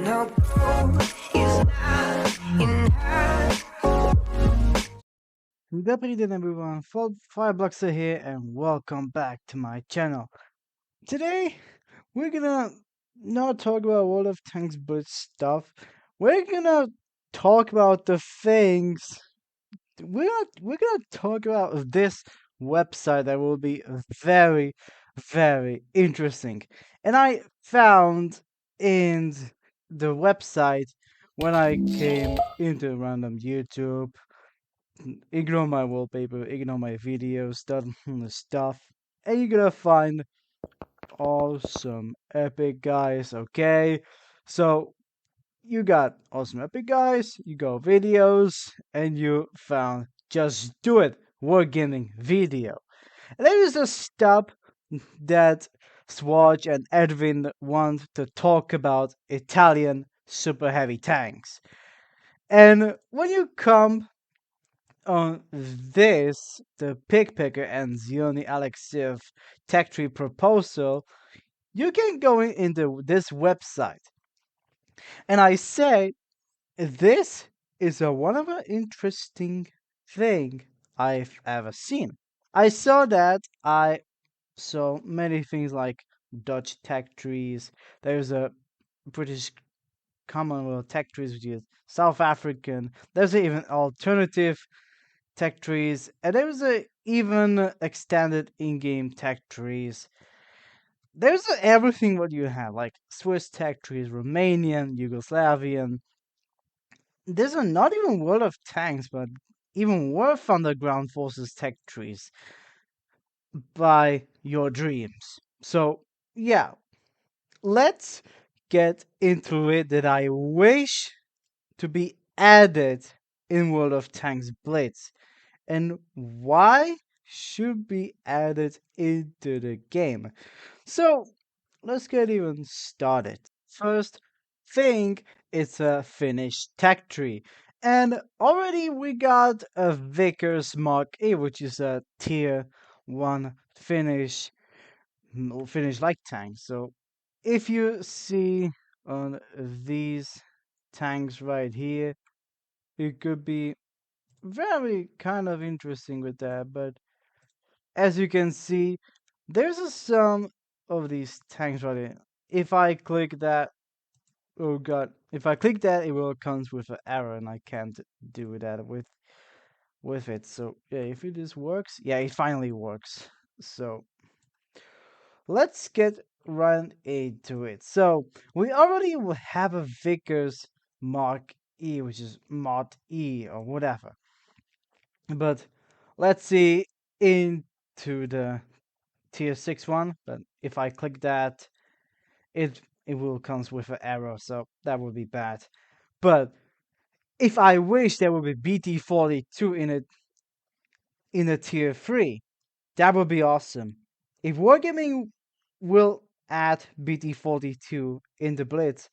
no gold is not enough. Good evening everyone, Firebloxer here and welcome back to my channel. Today, we're gonna not talk about World of Tanks Blitz stuff. We're gonna talk about the things, we're gonna talk about this website that will be very, very interesting. And I found in the website when I came into random YouTube, ignore my wallpaper, ignore my videos, that stuff, and you're gonna find awesome epic guys, okay? So you got awesome epic guys, you got videos, and you found Just Do It Wargaming video. And there is the stuff that Swatch and Edwin want to talk about Italian super heavy tanks. And when you come on this, the Pickpicker and Zioni Alexiev tech tree proposal, you can go into this website. And I say, this is a one of an interesting thing I've ever seen. I saw that, I saw many things like Dutch tech trees. There's a British Commonwealth tech trees, which is South African. There's even alternative tech trees, and there's a even extended in-game tech trees. There's everything what you have, like Swiss tech trees, Romanian, Yugoslavian. There's not even World of Tanks, but even War Thunder Ground Forces tech trees by your dreams. So yeah, let's get into it that I wish to be added in World of Tanks Blitz, and why should be added into the game. So let's get even started. First thing, it's a Finnish tech tree. And already we got a Vickers Mark A, which is a tier 1 Finnish light tank. So if you see on these tanks right here, it could be very kind of interesting with that, but as you can see, there's some of these tanks right here. If I click that, oh god, if I click that, it will comes with an error, and I can't do that with it. So yeah, if it just works, yeah, it finally works. So let's get right into it. So we already will have a Vickers Mark E, which is Mod E or whatever. But let's see into the tier 6 one. But if I click that, it will comes with an error, so that would be bad. But if I wish there would be BT42 in a tier 3, that would be awesome. If Wargaming will add BT42 in the Blitz,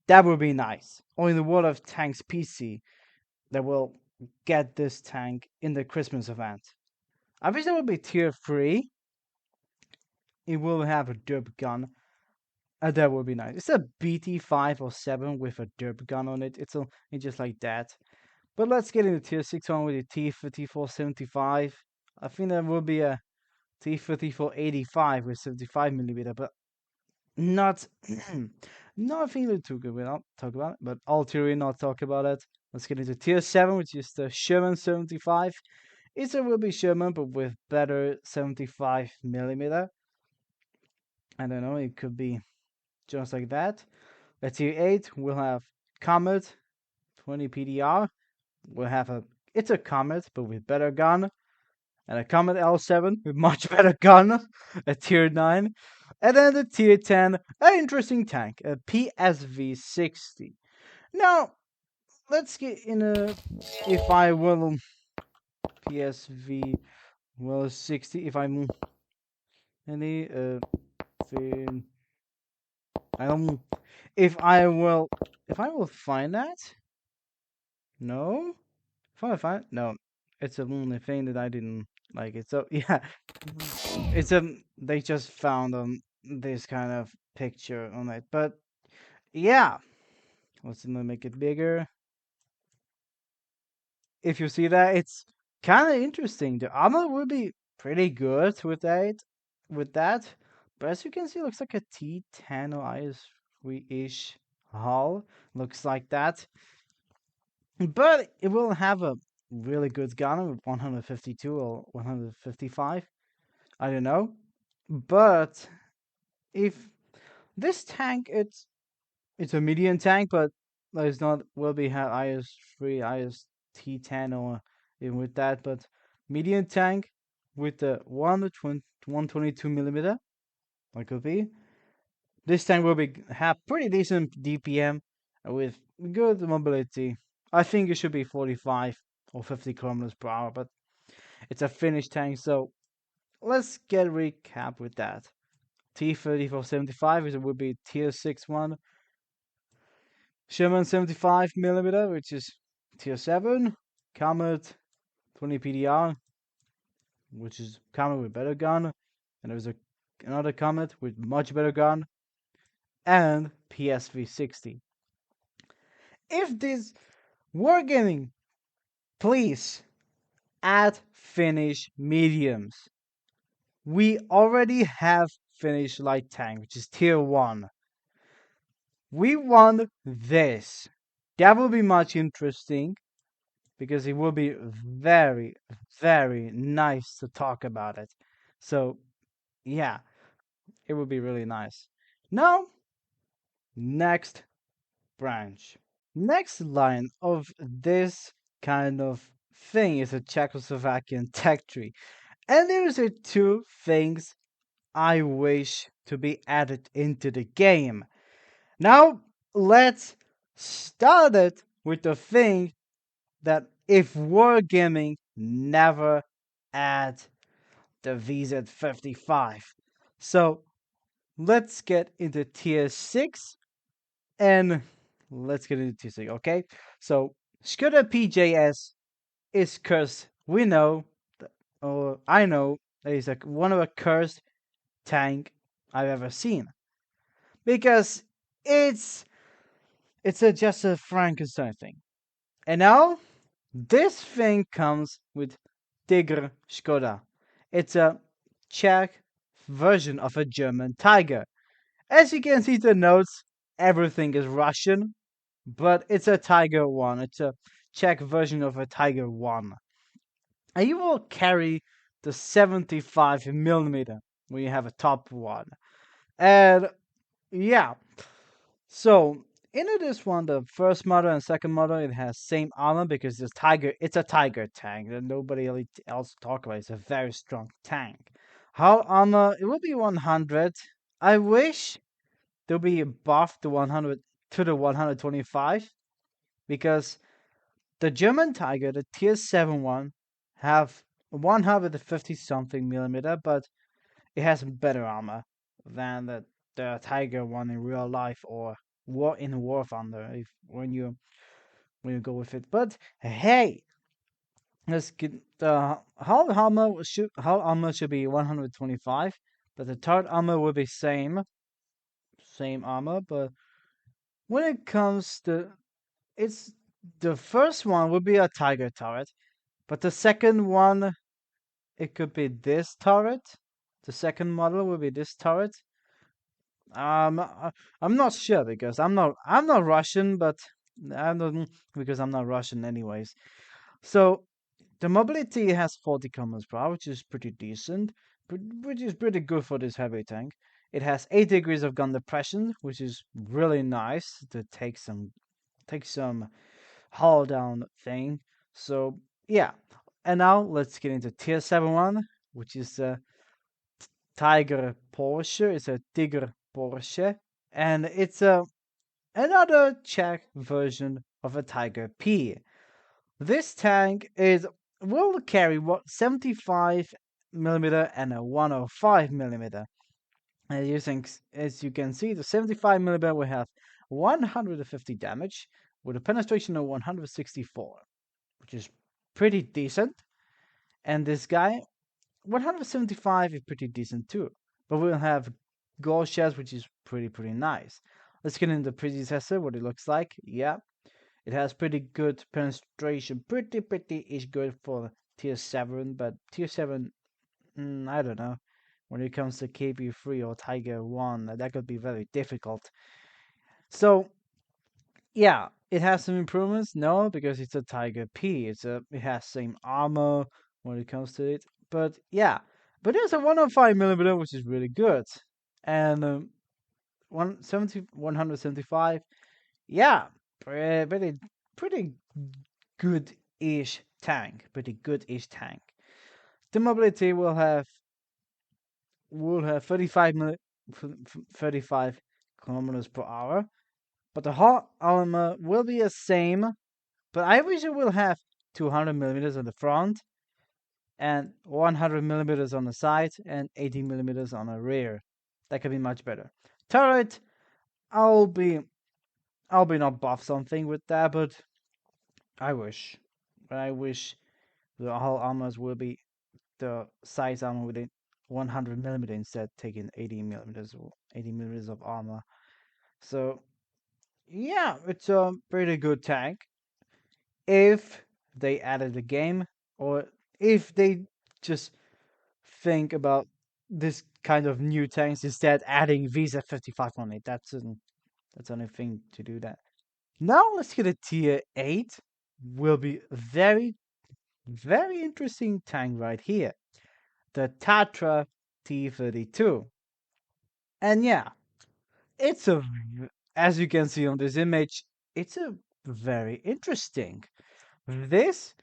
that would be nice. Or in the World of Tanks PC, that will get this tank in the Christmas event. I wish that would be tier 3. It will have a derp gun. That would be nice. It's a BT5 or 7 with a derp gun on it. It's just like that. But let's get into tier 6 one with the T-3475. I think that will be a T-3485 with 75mm, but not not feeling too good. We'll talk about it, but ulterior not talk about it. Let's get into tier 7, which is the Sherman 75. It will be Sherman, but with better 75mm. I don't know, it could be just like that. At tier 8, we'll have Comet 20 PDR. We'll have it's a Comet, but with better gun. And a Comet L7 with much better gun at tier 9. And then the tier 10, an interesting tank, a PSV 60. Now, let's get in a, if I will, PSV, well, 60, if I'm, any, I don't, if I will find that, no, if I find, no, it's a only thing that I didn't like it. So yeah, it's they just found this kind of picture on it, but yeah, Let's make it bigger. If you see that, it's kind of interesting. The armor will be pretty good with that. With that, but as you can see, it looks like a T10 or IS3-ish hull. Looks like that. But it will have a really good gun with 152 or 155. I don't know. But if this tank, it's a medium tank, but it's not will be have IS3, IS-T10 or even with that, but medium tank with the 122 millimeter, like could be. This tank will be have pretty decent DPM with good mobility. I think it should be 45 or 50 kilometers per hour, but it's a Finnish tank, so let's get a recap with that. T-3475 is would be tier 6 one. Sherman 75 millimeter, which is tier 7. Comet 20 PDR, which is Comet with better gun. And there's another Comet with much better gun. And PSV60. If this Wargaming, please add Finnish mediums. We already have Finnish light tank, which is tier 1. We want this. That will be much interesting because it will be very, very nice to talk about it. So, yeah, it would be really nice. Now, next branch. Next line of this kind of thing is a Czechoslovakian tech tree. And there's two things I wish to be added into the game. Now, let's start it with the thing that if Wargaming never add the VZ55. So, let's get into tier 6 and let's get into tier 6, okay? So, Skoda PJS is cursed. We know, or I know, that is like one of the cursed tank I've ever seen. Because it's just a Frankenstein thing. And now this thing comes with Tiger Skoda. It's a Czech version of a German Tiger. As you can see the notes, everything is Russian, but it's a Tiger 1. It's a Czech version of a Tiger 1. And you will carry the 75 millimeter when you have a top one. And yeah, so into this one, the first model and second model, it has same armor because it's a tiger tank that nobody else talk about. It's a very strong tank. Hull armor, it will be 100. I wish there'll be buff to 100 to the 125 because the German Tiger, the tier 7 one, have 150 something millimeter, but it has better armor than the Tiger one in real life or War Thunder when you go with it. But hey, let's get the hull armor should be 125, but the turret armor will be same armor. But when it comes to it's the first one will be a Tiger turret, but the second one it could be this turret. The second model will be this turret. I'm not sure because I'm not Russian, but I'm not because I'm not Russian anyways. So the mobility has 40 kilometers per hour, which is pretty decent, which is pretty good for this heavy tank. It has 8 degrees of gun depression, which is really nice to take some hull down thing. So yeah, and now let's get into tier 7 one, which is Tiger Porsche. It's a Tiger Porsche, and it's another Czech version of a Tiger P. This tank will carry 75 millimeter and a 105 millimeter. As you can see, the 75 millimeter will have 150 damage with a penetration of 164, which is pretty decent. And this guy 175 is pretty decent too. But we'll have gold shells, which is pretty nice. Let's get into the predecessor, what it looks like. Yeah, it has pretty good penetration, pretty-ish good for tier 7, but tier 7, I don't know. When it comes to KP3 or Tiger 1, that could be very difficult. So, yeah, it has some improvements. No, because it's a Tiger P. It has same armor when it comes to it. But yeah, but there's a 105 millimeter, which is really good, and 175. Yeah, pretty good-ish tank. Pretty good-ish tank. The mobility will have 35 kilometers per hour, but the hull armor will be the same. But I wish it will have 200 millimeters on the front and 100 millimeters on the side and 80 millimeters on the rear. That could be much better. Turret, I'll be not buff something with that, but I wish. I wish the hull armors will be the size armor with it 100 millimeter instead taking 80 millimeters of armor. So yeah, it's a pretty good tank if they added the game, or if they just think about this kind of new tanks instead adding Visa 55 on it. That's the only thing to do that. Now let's get a tier 8. Will be very interesting tank right here. The Tatra T32. And yeah, it's as you can see on this image, it's a very interesting. This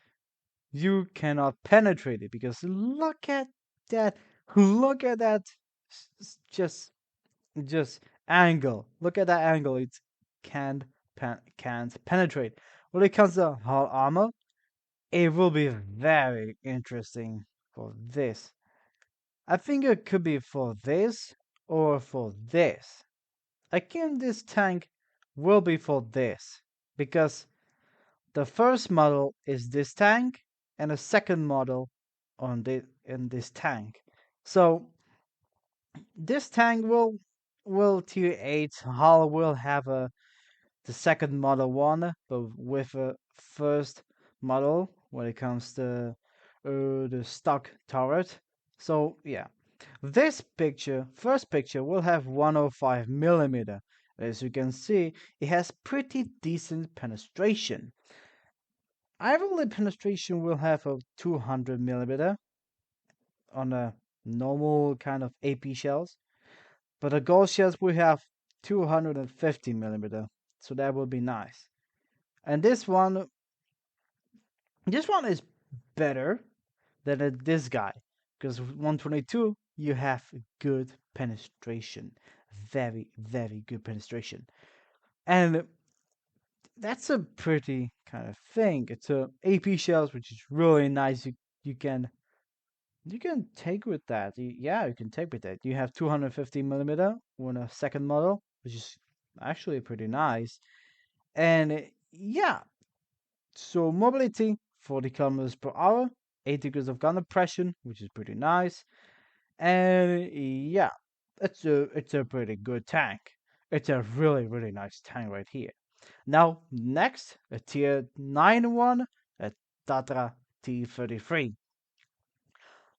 you cannot penetrate it because that look at that just angle. Look at that angle. It can't penetrate. When it comes to hull armor, it will be very interesting for this. I think it could be for this or for this. Again, this tank will be for this because the first model is this tank and the second model in this tank. So this tank will tier 8 hull will have the second model one, but with a first model when it comes to the stock turret. So yeah, this first picture, will have 105 millimeter. As you can see, it has pretty decent penetration. Ivory penetration will have a 200 millimeter on a normal kind of AP shells, but the gold shells will have 250 millimeter, so that will be nice. And this one is better than this guy, because 122 you have good penetration, very good penetration, and that's a pretty kind of thing. It's a AP shells, which is really nice. You can take with that. Yeah, you can take with that. You have 250 millimeter on a second model, which is actually pretty nice. And yeah, so mobility 40 kilometers per hour, 8 degrees of gun depression, which is pretty nice. And yeah, it's a pretty good tank. It's a really nice tank right here. Now next, a tier 9 one, a Tatra T33.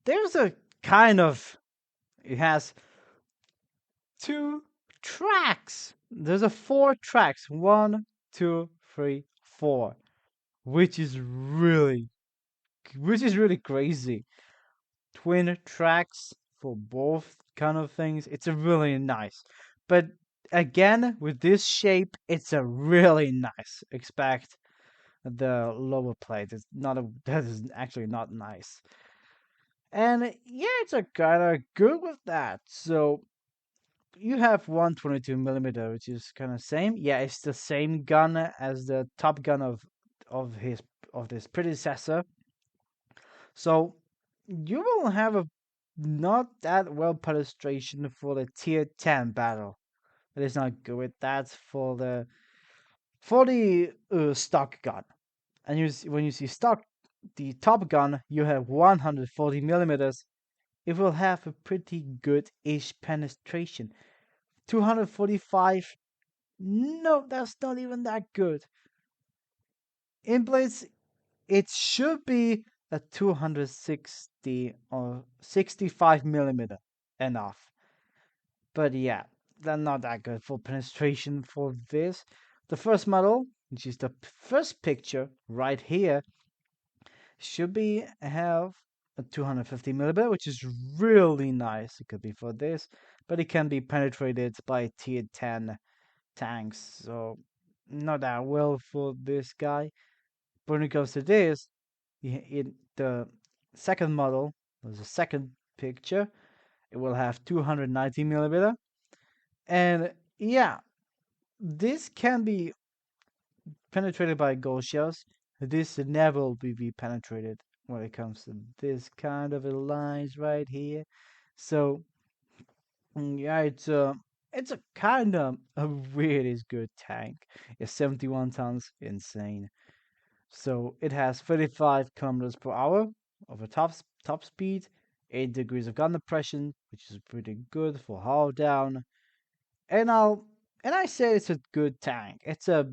There's a kind of it has 2 tracks. There's a 4 tracks. 1, 2, 3, 4, which is really crazy. Twin tracks for both kind of things. It's a really nice. But again, with this shape, it's a really nice. Expect the lower plate. It's not a that is actually not nice. And yeah, it's a kind of good with that. So you have 122 millimeter, which is kind of same. Yeah, it's the same gun as the top gun of his of this predecessor. So you will have a not that well penetration for the tier 10 battle. It is not good with that for the stock gun. And when you see stock, the top gun, you have 140 millimeters. It will have a pretty good-ish penetration. 245 No, that's not even that good. In Blitz, it should be a 260 or 65 millimeter enough. But yeah, they're not that good for penetration for this. The first model, which is the first picture right here, should be have a 250 millimeter, which is really nice. It could be for this, but it can be penetrated by tier 10 tanks, so not that well for this guy. But when it comes to this, in the second model, the second picture, it will have 290 millimeter, and yeah, this can be penetrated by gold shells. This never will be penetrated when it comes to this kind of lines right here. So yeah, it's a kind of a really good tank. It's 71 tons, insane. So it has 35 kilometers per hour of a top speed, 8 degrees of gun depression, which is pretty good for hull down. And I say it's a good tank. It's a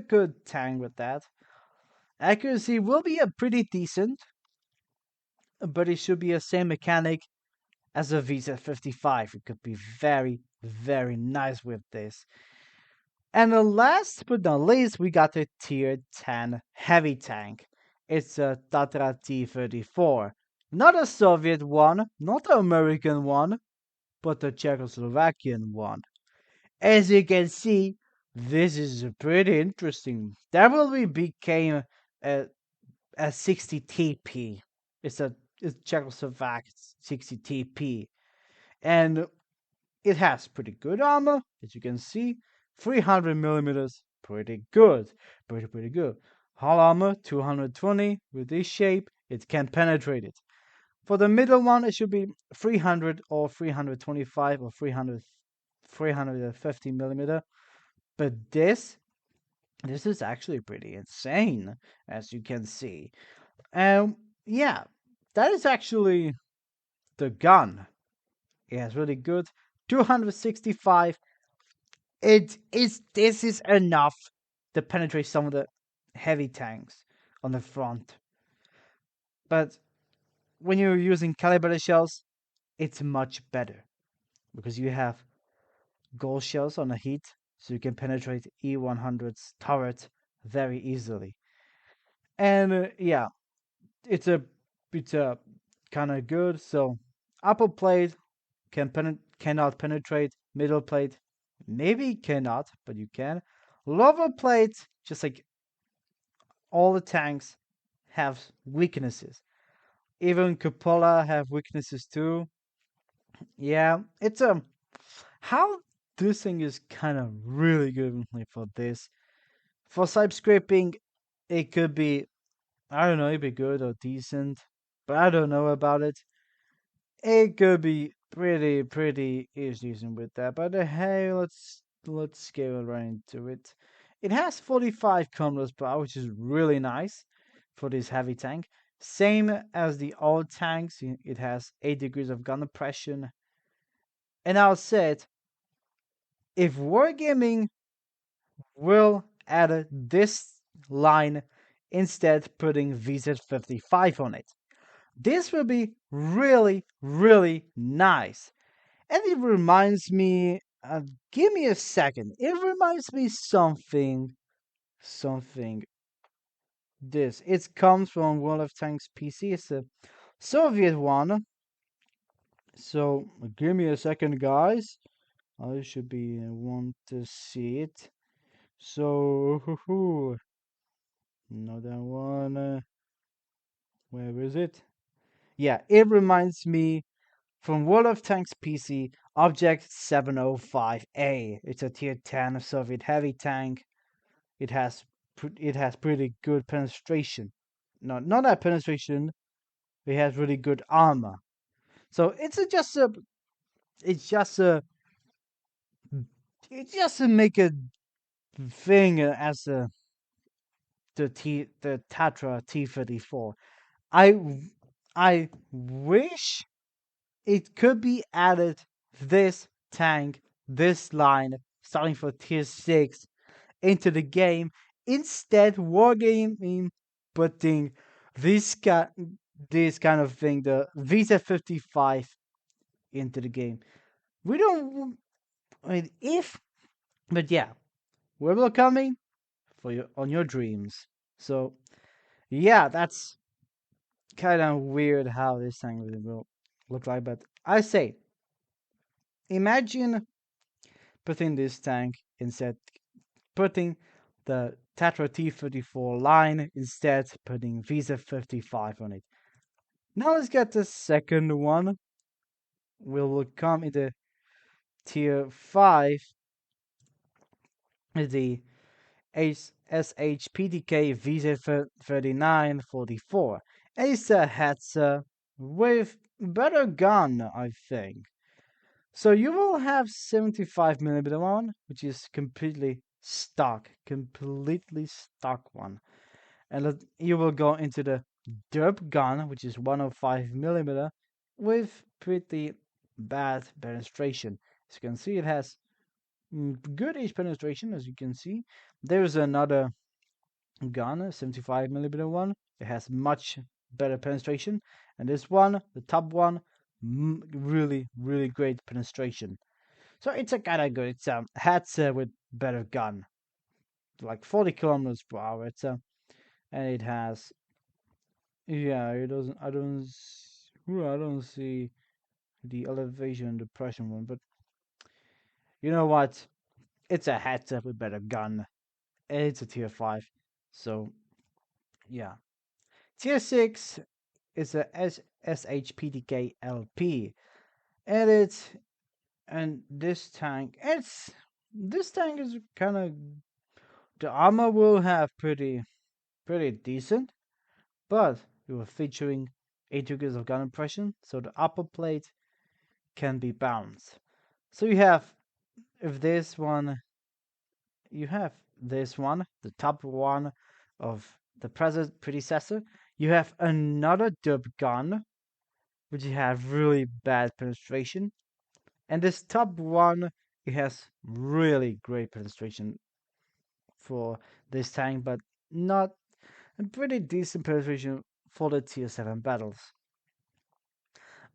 good tank with that. Accuracy will be a pretty decent, but it should be the same mechanic as a VZ55. It could be very, very nice with this. And the last but not least, we got the tier 10 heavy tank. It's a Tatra T-34. Not a Soviet one, not the American one, but the Czechoslovakian one. As you can see, this is pretty interesting. That will be became a, a 60 TP. It's Czechoslovak 60 TP. And it has pretty good armor, as you can see. 300 millimeters, pretty good. Pretty good. Hull armor, 220. With this shape, it can penetrate it. For the middle one, it should be 300 or 325 or 350 millimeter. But this is actually pretty insane, as you can see. And yeah, that is actually the gun. It has really good 265. This is enough to penetrate some of the heavy tanks on the front. But when you're using calibrated shells, it's much better because you have gold shells on the heat, so you can penetrate E100's turret very easily. And yeah, it's a kind of good. So upper plate cannot penetrate. Middle plate maybe cannot, but you can. Lower plate, just like all the tanks, have weaknesses. Even cupola have weaknesses too. Yeah, it's a how this thing is kind of really good for this. For side scraping, it could be, I don't know, it'd be good or decent, but I don't know about it. It could be pretty decent with that. But hey, let's get right into it. It has 45 kilometers per hour, which is really nice for this heavy tank. Same as the old tanks, it has 8 degrees of gun depression. And I'll say it, if Wargaming will add this line instead putting VZ55 on it, this will be really nice. And it reminds me, give me a second. It reminds me something. This. It comes from World of Tanks PC. It's a Soviet one. So give me a second, guys. I should be want to see it. So, another one. Where is it? Yeah, it reminds me from World of Tanks PC, Object 705A. It's a tier 10 Soviet heavy tank. It has pretty good penetration. Not that penetration. It has really good armor. So it's just to make a thing as the Tatra T-34. I wish it could be added this tank, this line starting for tier 6 into the game. Instead, Wargaming putting this kind of thing, the Visa 55 into the game. We don't. I mean, if, but yeah, we're coming for you on your dreams. So yeah, that's kind of weird how this thing will look like. But I say, imagine putting this tank instead, putting the Tatra T34 line instead, putting Visa 55 on it. Now let's get the second one. Will come in the tier 5, the SHPDK VZ3944. It's a Hetzer with better gun, I think. So you will have 75mm one, which is completely stock one. And you will go into the derp gun, which is 105mm, with pretty bad penetration. As you can see, it has good-ish penetration, as you can see. There's another gun, a 75mm one. It has much better penetration. And this one, the top one, really, really great penetration. So it's a kind of good. It's a Hetzer with better gun, like 40 kilometers per hour. And it has, yeah, it doesn't. I don't see the elevation and depression one, but you know what? It's a Hetzer with better gun. It's a tier 5. So yeah, tier 6 is a SHPDK LP, and this tank is kind of, the armor will have pretty decent, but we were featuring 8 degrees of gun impression, so the upper plate can be bounced. So you have this one, the top one of the predecessor. You have another dub gun, which have really bad penetration, and this top one, it has really great penetration for this tank, but not a pretty decent penetration for the tier 7 battles.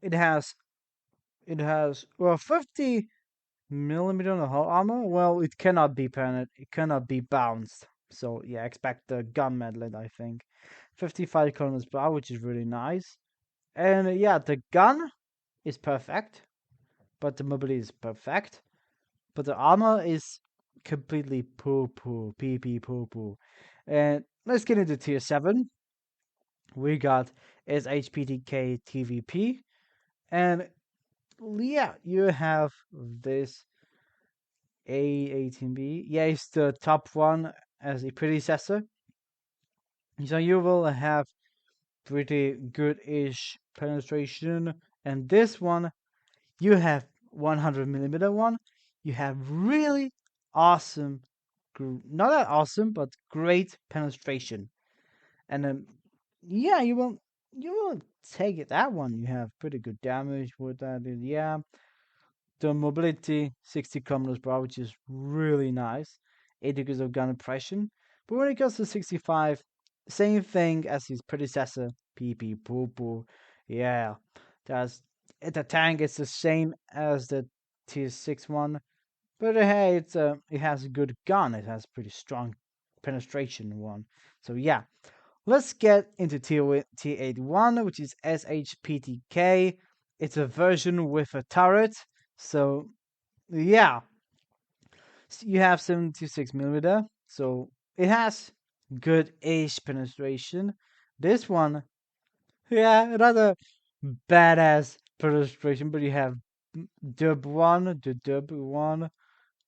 It has 50mm on the hull armor. Well, it cannot be bounced. So yeah, expect the gun medlet, I think. 55 kilometers per hour, which is really nice. And yeah, the gun is perfect, but the mobility is perfect. But the armor is completely poo-poo, pee-pee poo-poo. And let's get into tier 7. We got SHPTK TVP. And yeah, you have this A18B. Yeah, it's the top one as a predecessor. So you will have pretty good-ish penetration. And this one, you have 100mm one. You have really awesome, not that awesome, but great penetration. And then, yeah, you will take it. That one, you have pretty good damage with that. Yeah, the mobility 60 kilometers per hour, which is really nice. 8 degrees of gun impression. But when it comes to 65, same thing as his predecessor, PP Poo Poo. Yeah, that's the tank is the same as the Tier 6 one, but hey, it has a good gun. It has pretty strong penetration one. So yeah, let's get into Tier 8 one, which is SHPTK. It's a version with a turret. So yeah, you have 76mm. So it has good-ish penetration. This one, yeah, another badass penetration, but you have the dub one,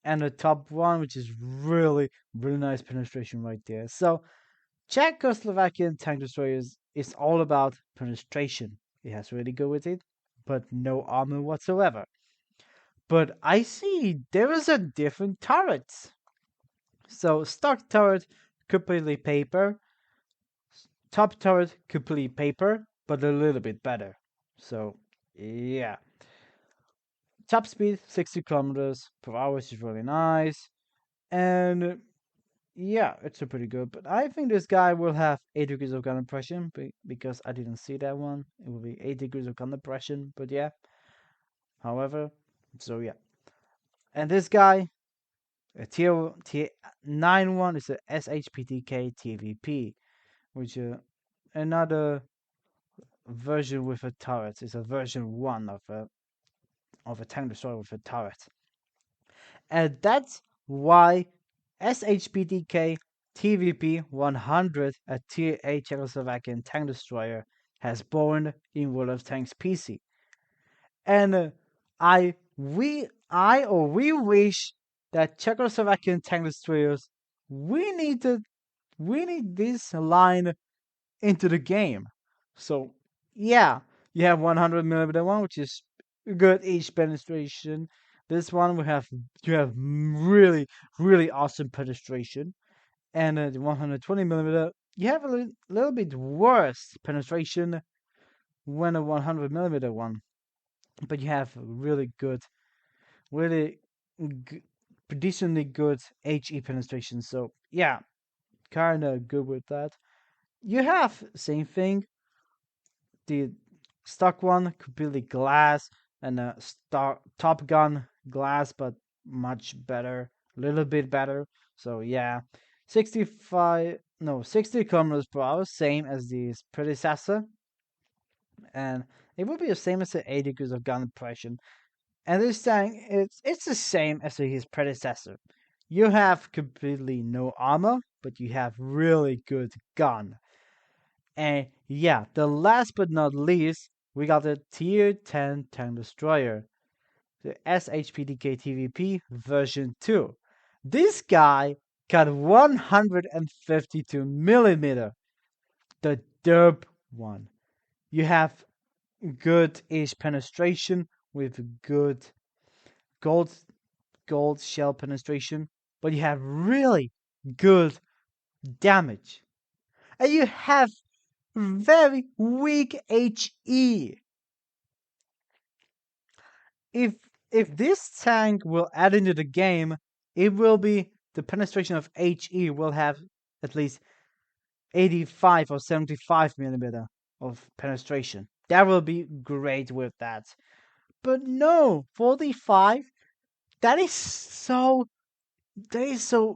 and the top one, which is really, really nice penetration right there. So Czechoslovakian tank destroyers is all about penetration. It has really good with it, but no armor whatsoever. But I see there is a different turret. So stock turret, completely paper. Top turret, complete paper, but a little bit better. So yeah. top speed 60 kilometers per hour, which is really nice. And yeah, it's a pretty good. But I think this guy will have 8 degrees of gun depression because I didn't see that one. It will be 8 degrees of gun depression. But yeah, however, so yeah. And this guy, a tier 9 one is a SHPTK TVP, which another version with a turret. It's a version 1 of a tank destroyer with a turret. And that's why SHPTK TVP 100, a Tier 8 Czechoslovakian tank destroyer, has born in World of Tanks PC. And we wish that Czechoslovakian tank destroyers we need this line into the game. So yeah, you have 100mm one, which is good each penetration. This one you have really awesome penetration, and the 120mm you have a little bit worse penetration when a 100mm one, but you have really g- decently good HE penetration. So yeah, kind of good with that. You have same thing, the stock one completely glass, and a stock Top Gun glass, but much better, a little bit better. So yeah, 60 kilometers per hour, same as the predecessor, and it will be the same as the 8 degrees of gun depression. And this time it's the same as his predecessor. You have completely no armor, but you have really good gun. And yeah, the last but not least, we got the Tier 10 Tank Destroyer, the SHPDK TVP version 2. This guy got 152mm, the derp one. You have good-ish penetration with good gold shell penetration, but you have really good damage. And you have very weak HE. If this tank will add into the game, it will be the penetration of HE will have at least 85 or 75mm of penetration. That will be great with that. But no, 45, that is so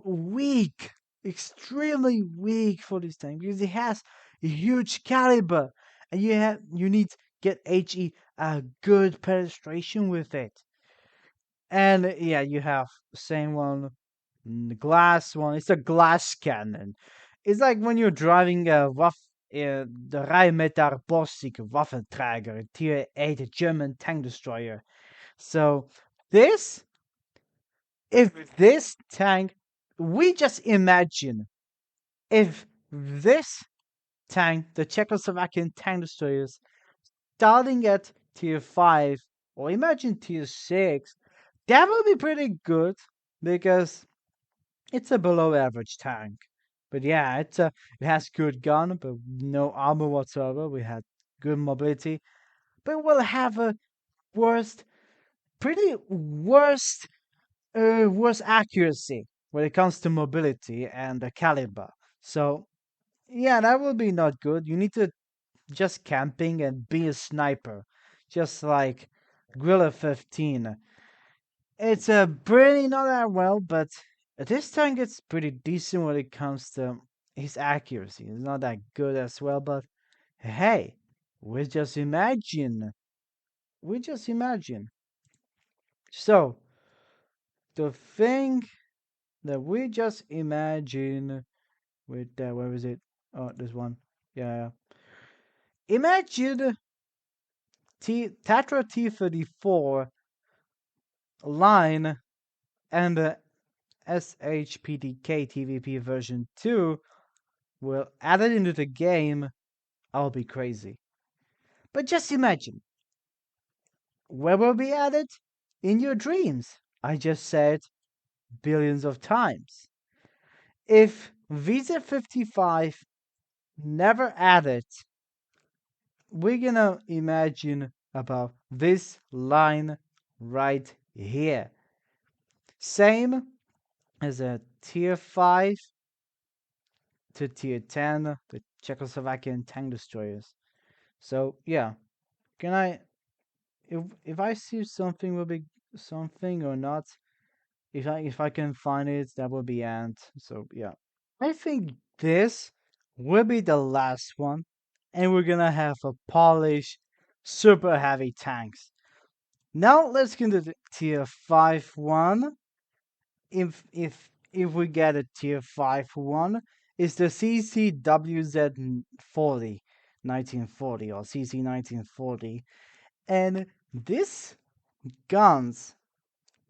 weak, extremely weak for this tank because it has a huge caliber, and you need to get HE a good penetration with it. And yeah, you have the same one, the glass one. It's a glass cannon. It's like when you're driving a the Rheinmetall Borsig Waffenträger, a Tier 8 German tank destroyer. So this if this tank, we just imagine if this tank, the Czechoslovakian tank destroyers, starting at tier 5 or imagine tier 6, that would be pretty good because it's a below average tank. But yeah, it has good gun, but no armor whatsoever. We had good mobility, but we'll have a worst, pretty worse accuracy when it comes to mobility and the caliber. So yeah, that will be not good. You need to just camping and be a sniper, just like Grilla 15. It's pretty not that well, but this tank it's pretty decent when it comes to his accuracy. It's not that good as well, but hey, we just imagine. We just imagine. So the thing that we just imagine with where is it? Oh, this one. Yeah. Imagine Tatra T34 line and the SHPDK TVP version 2 will add it into the game. I'll be crazy. But just imagine, where will be added? In your dreams. I just said billions of times. If VZ55 never added, we're gonna imagine about this line right here. Same as a tier 5 to tier 10, the Czechoslovakian tank destroyers. So yeah, can I if I see something will be something or not, if I can find it, that will be end. So yeah. I think this will be the last one, and we're gonna have a Polish super heavy tanks. Now let's get into the tier 5 one. If we get a tier 5 one, it's the CCWZ 40 1940 or CC 1940. And this guns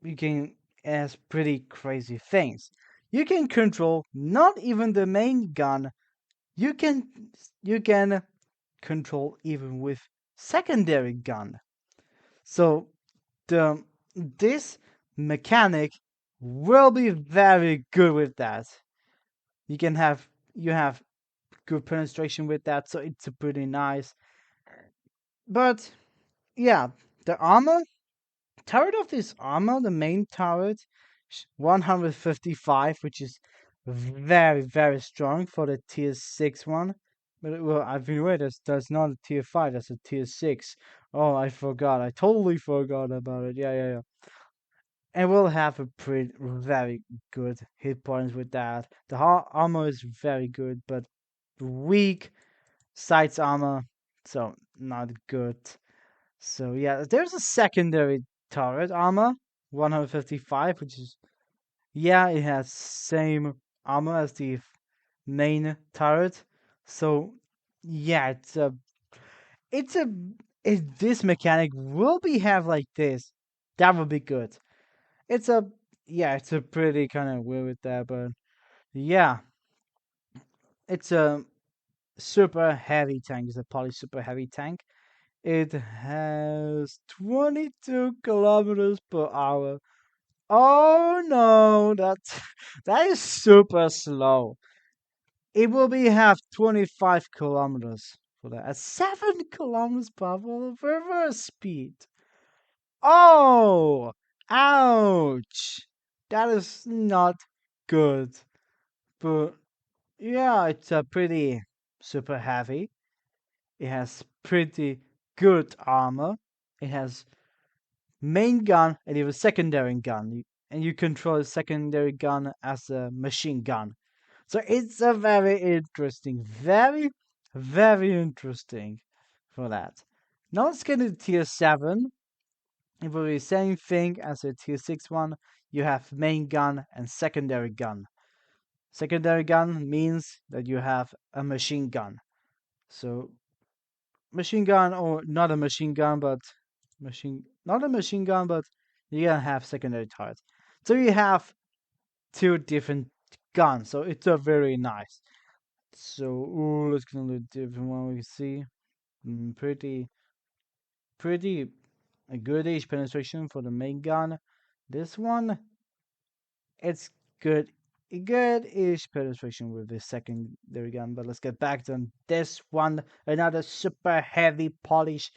you can has pretty crazy things. You can control not even the main gun. You can you can control even with secondary gun. So the this mechanic will be very good with that. You have good penetration with that, so it's a pretty nice. But yeah, the armor turret of this armor, the main turret, 155, which is very, very strong for the tier 6 one. But well, I've been wait, that's not a tier 5, that's a tier 6. Oh, I forgot. I totally forgot about it. Yeah. And we'll have a pretty very good hit points with that. The armor is very good, but weak sights armor, so not good. So yeah, there's a secondary turret armor, 155, which is yeah, it has same armor as the main turret. So yeah, it's a if this mechanic will be have like this, that would be good. It's a yeah, it's a pretty kind of weird with that, but yeah, it's a super heavy tank. It's a poly super heavy tank. It has 22 kilometers per hour. Oh no, that is super slow. It will be have 25 kilometers for that. At 7 kilometers per hour reverse speed. Oh, ouch. That is not good. But yeah, it's a pretty super heavy. It has pretty good armor. It has main gun and you have a secondary gun. And you control a secondary gun as a machine gun. So it's a very interesting, very, very interesting for that. Now let's get into tier 7. It will be the same thing as a tier 6 one. You have main gun and secondary gun. Secondary gun means that you have a machine gun. So machine gun or not a machine gun, but not a machine gun, but you can have secondary turrets. So you have two different guns. So it's a very nice. So let's get a different one. We see pretty a goodish penetration for the main gun. This one, it's good. Good-ish penetration with the secondary gun, but let's get back to this one. Another super heavy polish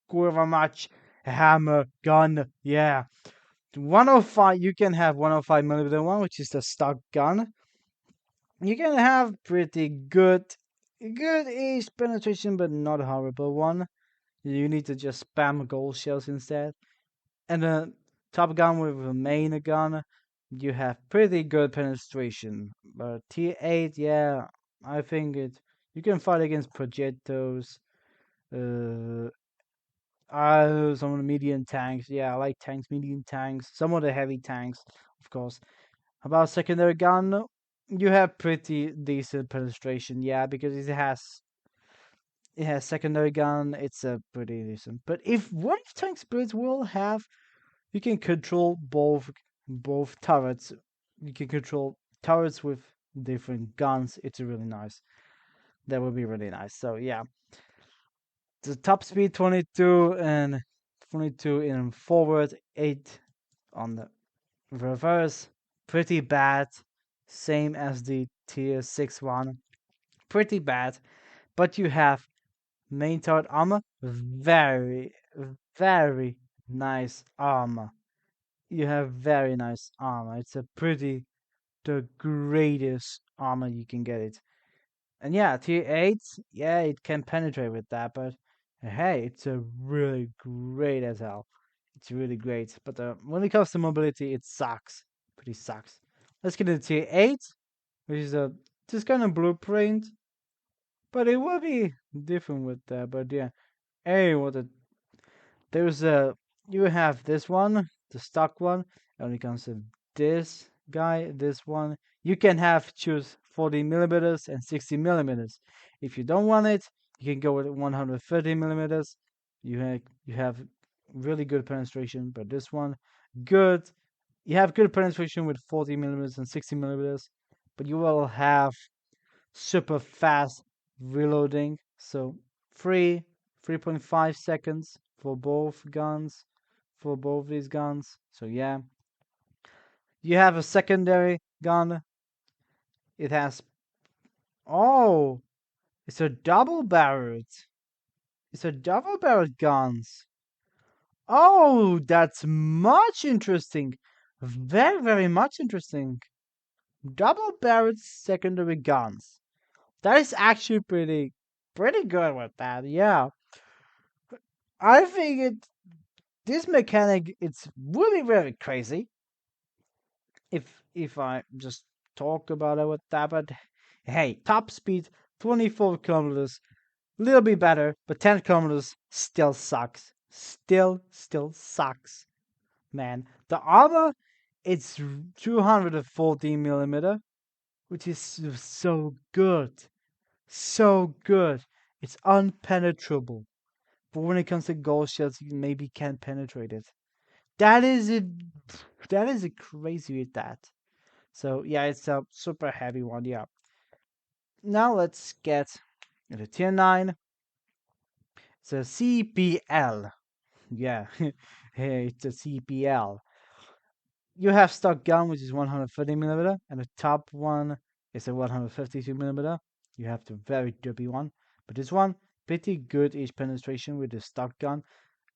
quiver match hammer gun. Yeah, 105. You can have 105 millimeter one, which is the stock gun. You can have pretty good-ish penetration, but not a horrible one. You need to just spam gold shells instead. And a top gun with a main gun, you have pretty good penetration. But tier 8, yeah, I think you can fight against projectos, some of the medium tanks. Yeah, I like tanks, medium tanks, some of the heavy tanks, of course. About secondary gun, you have pretty decent penetration, yeah, because it has secondary gun, it's a pretty decent. But if one of tank Blitz will have, you can control both turrets. You can control turrets with different guns. It's really nice. That would be really nice. So yeah, the top speed 22 and 22 in forward, 8 on the reverse. Pretty bad. Same as the tier 6 one. Pretty bad. But you have main turret armor. Very, very nice armor. You have very nice armor. It's a pretty the greatest armor you can get it. And yeah, tier 8, yeah, it can penetrate with that, but hey, it's a really great as hell. It's really great. But when it comes to mobility, it sucks. Pretty sucks. Let's get into tier 8, which is a this kind of blueprint, but it will be different with that. But yeah, hey, what a there's a you have this one, the stock one, and when it comes to this guy, this one, you can have choose 40 millimeters and 60 millimeters. If you don't want it, you can go with 130 millimeters. You have really good penetration, but this one, good. You have good penetration with 40 millimeters and 60 millimeters, but you will have super fast reloading. So 3.5 seconds for both guns, for both these guns. So yeah, you have a secondary gun. It has oh, it's a double barreled. It's a double barreled guns. Oh, that's much interesting. Very, very much interesting. Double barreled secondary guns. That is actually pretty good with that. Yeah. I think this mechanic it's really very crazy. If I just talk about it with that, but hey, top speed 24 kilometers, little bit better, but 10 kilometers still sucks. Still sucks, man. The armor it's 240 millimeter, which is so good, so good. It's unpenetrable. But when it comes to gold shells, you maybe can't penetrate it. That is a that is a crazy with that. So yeah, it's a super heavy one. Yeah. Now let's get the tier 9. It's a CPL. Yeah, hey, it's a CPL. You have stock gun, which is 130 millimeter, and the top one is a 152 millimeter. You have the very derpy one, but this one pretty good each penetration with the stock gun,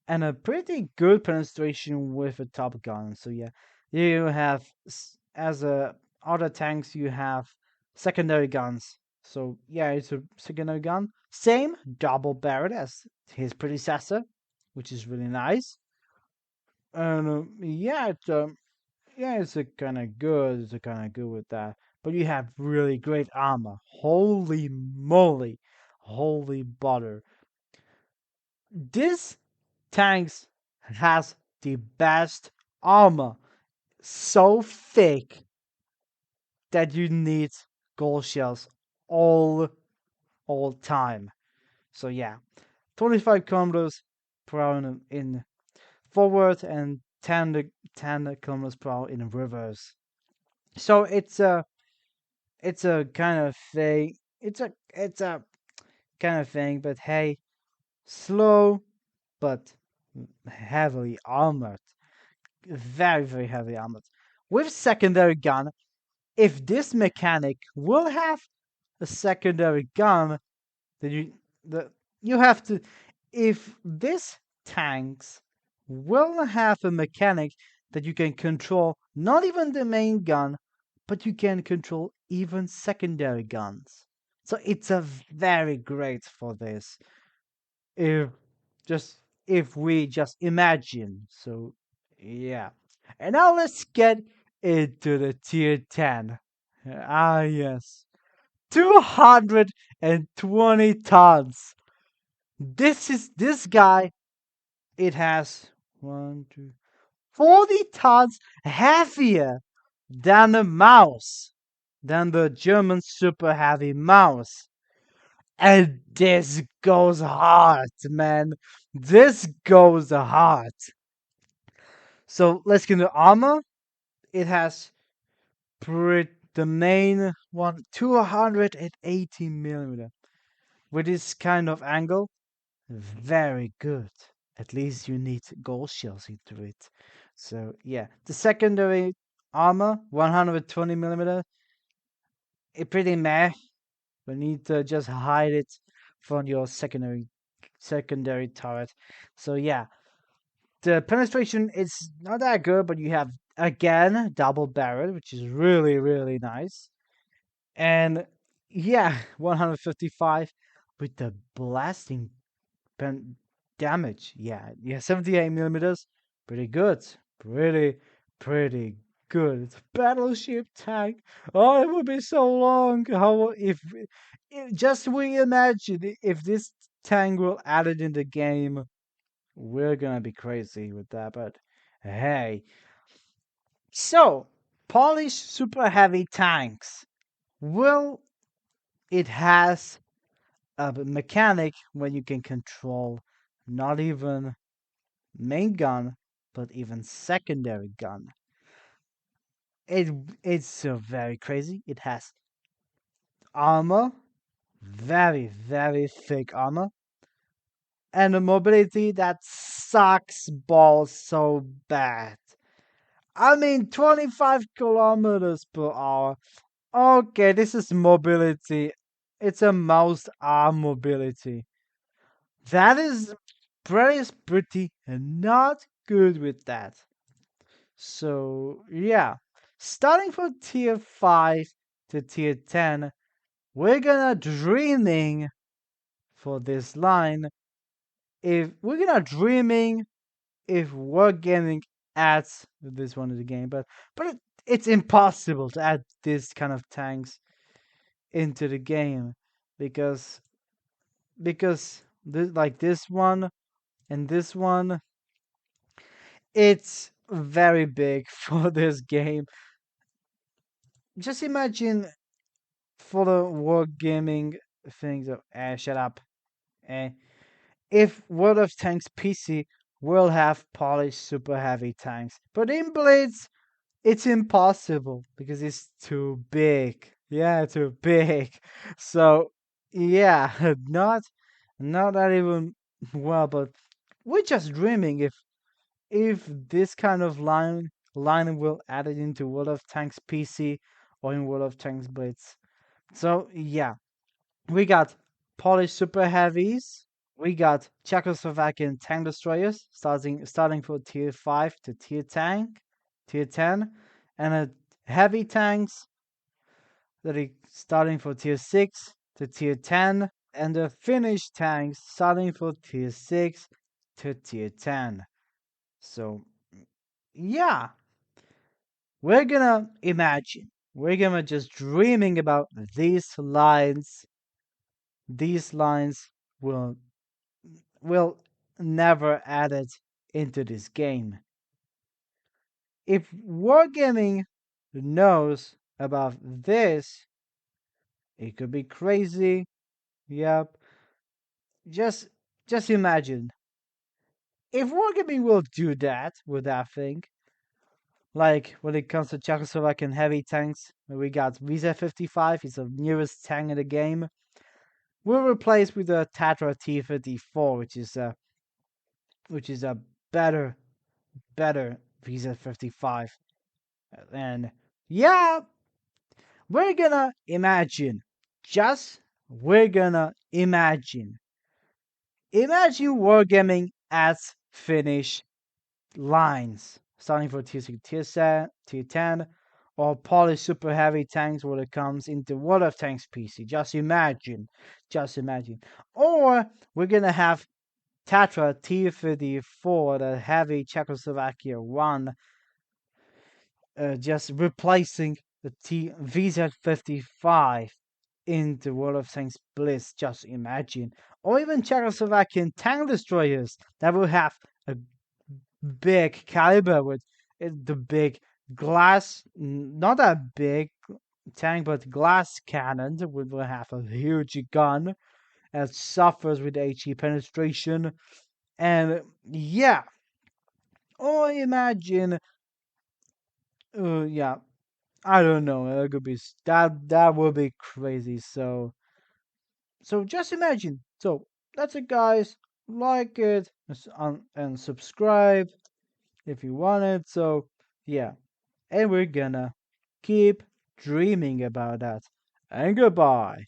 and a pretty good penetration with a top gun. So yeah, you have as a other tanks you have secondary guns. So yeah, it's a secondary gun, same double barrel as his predecessor, which is really nice. And yeah, it's a kind of good. It's a kind of good with that. But you have really great armor. Holy moly, holy butter! This tanks has the best armor, so thick that you need gold shells all all time. So yeah, 25 kilometers per hour in forward and 10 kilometers per hour in reverse. So it's a kind of thing. It's a kind of thing, but hey, slow but heavily armored. Very, very heavy armored. With secondary gun, if this mechanic will have a secondary gun, then you have to if this tanks will have a mechanic that you can control not even the main gun, but you can control even secondary guns. So it's a very great for this. If just if we just imagine. So yeah. And now let's get into the tier 10. Ah yes. 220 tons. This guy. It has 40 tons heavier than a mouse, than the German super heavy mouse. And this goes hard, man. This goes hard. So let's get into armor. It has the main one 280 millimeter. With this kind of angle, very good. At least you need gold shells into it. So yeah, the secondary armor, 120 millimeter, it pretty meh. You need to just hide it from your secondary turret. So yeah, the penetration is not that good, but you have again double barrel, which is really nice. And yeah, 155 with the blasting damage. Yeah, 78 millimeters. Pretty good. Pretty, pretty good. It's a battleship tank. Oh, it would be so long. How if just we imagine if this tank will add it in the game, we're gonna be crazy with that. But hey, so polished super heavy tanks. Well, it has a mechanic when you can control not even main gun, but even secondary gun. It it's very crazy. It has armor, very thick armor, and a mobility that sucks balls so bad. I mean, 25 kilometers per hour. Okay, this is mobility. It's a mouse arm mobility. That is pretty not good with that. So yeah, starting from tier 5 to tier 10, we're gonna dreaming for this line. If we're gonna dreaming if Wargaming adds this one to the game, but it's impossible to add this kind of tanks into the game because like this one and this one, it's very big for this game. Just imagine for the wargaming things of shut up. Eh, if World of Tanks PC will have polished super heavy tanks, but in Blitz it's impossible because it's too big. Yeah, too big. So yeah, not that even well, but we're just dreaming if this kind of line will add it into World of Tanks PC or in World of Tanks Blitz. So yeah, we got Polish super heavies. We got Czechoslovakian tank destroyers starting from tier 5 to tier 10, and heavy tanks that are starting from tier 6 to tier 10, and the Finnish tanks starting from tier 6 to tier 10. So yeah, we're gonna imagine. We're gonna just dreaming about these lines. These lines will will never add it into this game. If Wargaming knows about this, it could be crazy. Yep. Just just imagine. If Wargaming will do that with that thing, like when it comes to Czechoslovakian heavy tanks, we got VZ55, he's the newest tank in the game. We'll replace with a Tatra T54, which is a better VZ55. And yeah, we're gonna imagine. Just we're gonna imagine. Imagine wargaming as Finnish lines, starting for tier 6, tier 10, or Polish super heavy tanks when it comes into World of Tanks PC. Just imagine. Just imagine. Or we're gonna have Tatra T54, the heavy Czechoslovakia one, just replacing the VZ55 in the World of Tanks Blitz. Just imagine. Or even Czechoslovakian tank destroyers that will have a big caliber with the big glass, not a big tank, but glass cannons. Will have a huge gun that suffers with HE penetration. And yeah, or imagine, yeah, I don't know. That could be that would be crazy. So just imagine. So that's it, guys. Like it and subscribe if you want it. So yeah, and we're gonna keep dreaming about that. And goodbye.